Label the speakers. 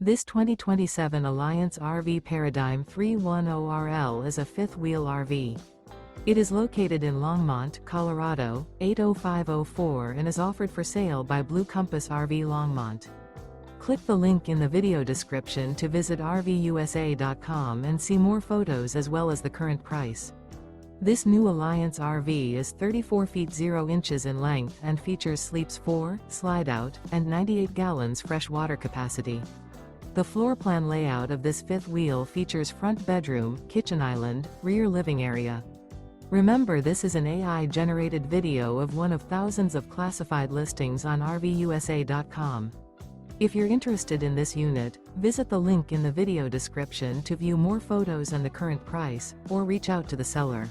Speaker 1: This 2027 Alliance RV Paradigm 310RL is a fifth-wheel RV. It is located in Longmont, Colorado, 80504 and is offered for sale by Blue Compass RV Longmont. Click the link in the video description to visit RVUSA.com and see more photos as well as the current price. This new Alliance RV is 34 feet 0 inches in length and features sleeps 4, Slideout, and 98 gallons fresh water capacity. The floor plan layout of this fifth wheel features front bedroom, kitchen island, rear living area. Remember, this is an AI-generated video of one of thousands of classified listings on RVUSA.com. If you're interested in this unit, visit the link in the video description to view more photos and the current price, or reach out to the seller.